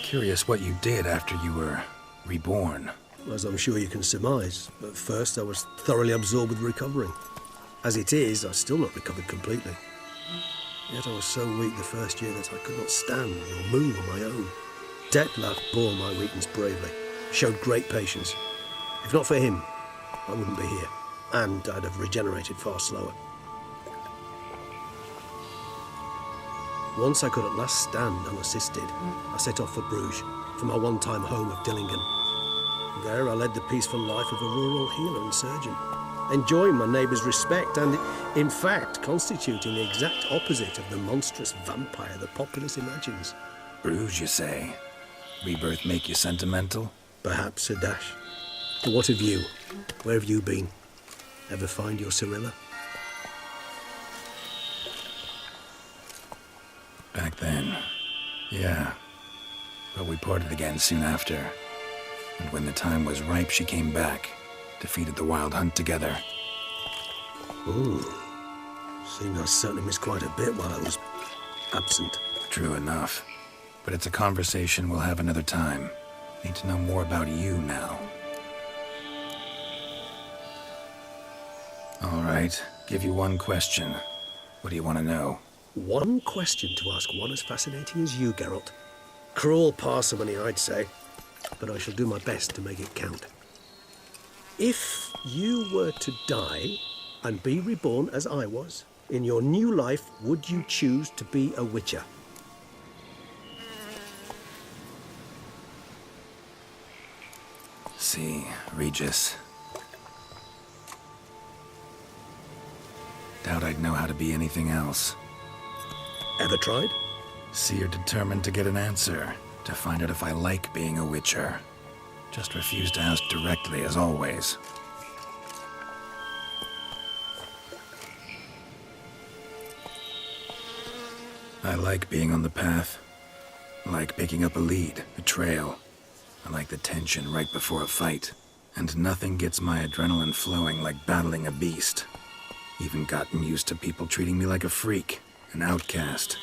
Curious what you did after you were reborn. As I'm sure you can surmise, at first I was thoroughly absorbed with recovering. As it is, I've still not recovered completely. Yet I was so weak the first year that I could not stand or move on my own. Detlef bore my weakness bravely, showed great patience. If not for him, I wouldn't be here, and I'd have regenerated far slower. Once I could at last stand unassisted, I set off for Bruges, for my one-time home of Dillingen. There I led the peaceful life of a rural healer and surgeon, enjoying my neighbours' respect and, in fact, constituting the exact opposite of the monstrous vampire the populace imagines. Bruges, you say? Rebirth make you sentimental? Perhaps a dash. But what of you? Where have you been? Ever find your Cyrilla? Back then, yeah. But we parted again soon after. And when the time was ripe, she came back. Defeated the Wild Hunt together. Ooh. Seems I certainly missed quite a bit while I was absent. True enough. But it's a conversation we'll have another time. Need to know more about you now. All right. Give you one question. What do you want to know? One question to ask one as fascinating as you, Geralt. Cruel parsimony, I'd say. But I shall do my best to make it count. If you were to die and be reborn as I was, in your new life, would you choose to be a Witcher? See, Regis. Doubt I'd know how to be anything else. Ever tried? See, you're determined to get an answer, to find out if I like being a Witcher. Just refuse to ask directly, as always. I like being on the path. I like picking up a lead, a trail. I like the tension right before a fight. And nothing gets my adrenaline flowing like battling a beast. Even gotten used to people treating me like a freak, an outcast.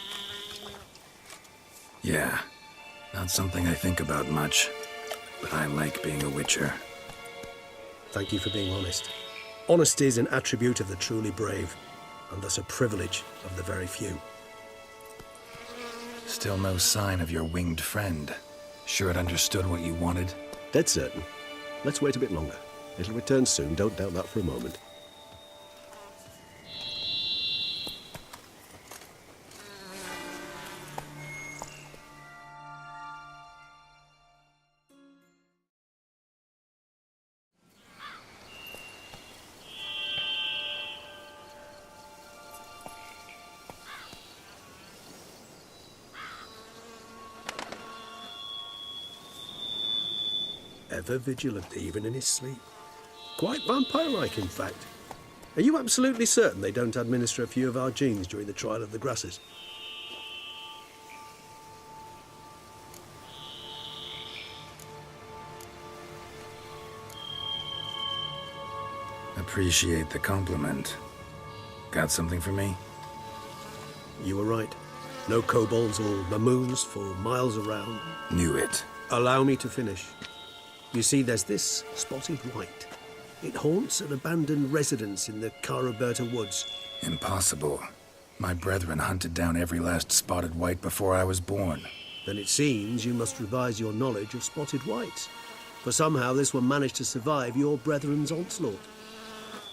Yeah, not something I think about much, but I like being a Witcher. Thank you for being honest. Honesty is an attribute of the truly brave, and thus a privilege of the very few. Still no sign of your winged friend. Sure it understood what you wanted? Dead certain. Let's wait a bit longer. It'll return soon, don't doubt that for a moment. Ever vigilant, even in his sleep. Quite vampire-like, in fact. Are you absolutely certain they don't administer a few of our genes during the trial of the grasses? Appreciate the compliment. Got something for me? You were right. No kobolds or mamoons for miles around. Knew it. Allow me to finish. You see, there's this spotted white. It haunts an abandoned residence in the Caraberta woods. Impossible. My brethren hunted down every last spotted white before I was born. Then it seems you must revise your knowledge of spotted whites. For somehow this one managed to survive your brethren's onslaught.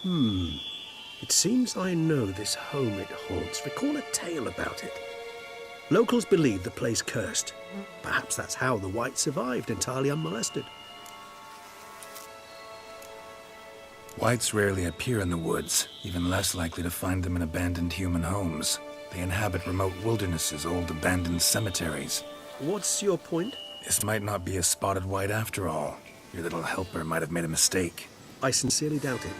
It seems I know this home it haunts. Recall a tale about it. Locals believe the place cursed. Perhaps that's how the white survived entirely unmolested. Whites rarely appear in the woods, even less likely to find them in abandoned human homes. They inhabit remote wildernesses, old abandoned cemeteries. What's your point? This might not be a spotted white after all. Your little helper might have made a mistake. I sincerely doubt it.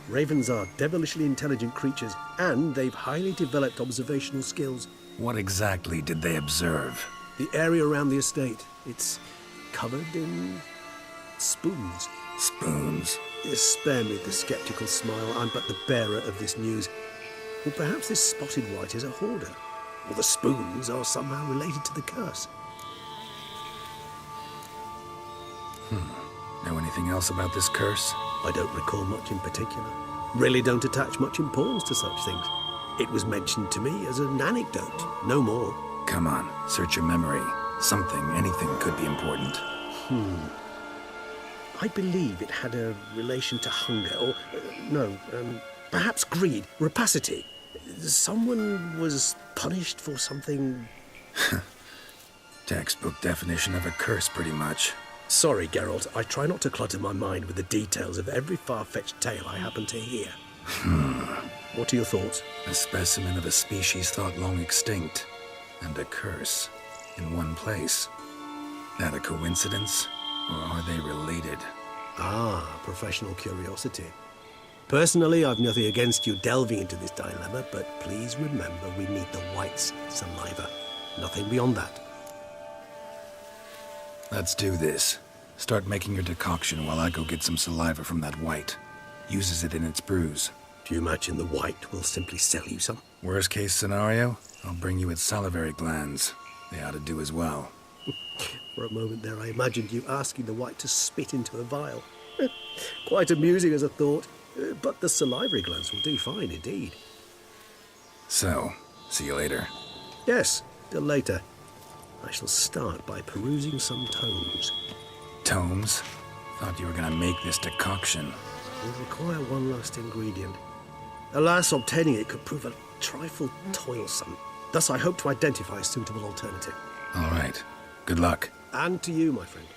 Ravens are devilishly intelligent creatures, and they've highly developed observational skills. What exactly did they observe? The area around the estate, it's covered in spoons. Spoons? Spare me the skeptical smile. I'm but the bearer of this news. Or perhaps this spotted white is a hoarder. Or the spoons are somehow related to the curse. Know anything else about this curse? I don't recall much in particular. Really don't attach much importance to such things. It was mentioned to me as an anecdote, no more. Come on, search your memory. Something, anything could be important. I believe it had a relation to hunger, or, perhaps greed, rapacity. Someone was punished for something. Textbook definition of a curse, pretty much. Sorry, Geralt, I try not to clutter my mind with the details of every far-fetched tale I happen to hear. What are your thoughts? A specimen of a species thought long extinct, and a curse in one place. That a coincidence, or are they related? Ah, professional curiosity. Personally, I've nothing against you delving into this dilemma, but please remember we need the white's saliva. Nothing beyond that. Let's do this. Start making your decoction while I go get some saliva from that white. Uses it in its brews. Do you imagine the white will simply sell you some? Worst case scenario, I'll bring you its salivary glands. They ought to do as well. For a moment there, I imagined you asking the white to spit into a vial. Quite amusing as a thought, but the salivary glands will do fine indeed. So, see you later. Yes, till later. I shall start by perusing some tomes. Tomes? Thought you were gonna make this decoction. Will require one last ingredient. Alas, obtaining it could prove a trifle toilsome. Thus, I hope to identify a suitable alternative. All right. Good luck. And to you, my friend.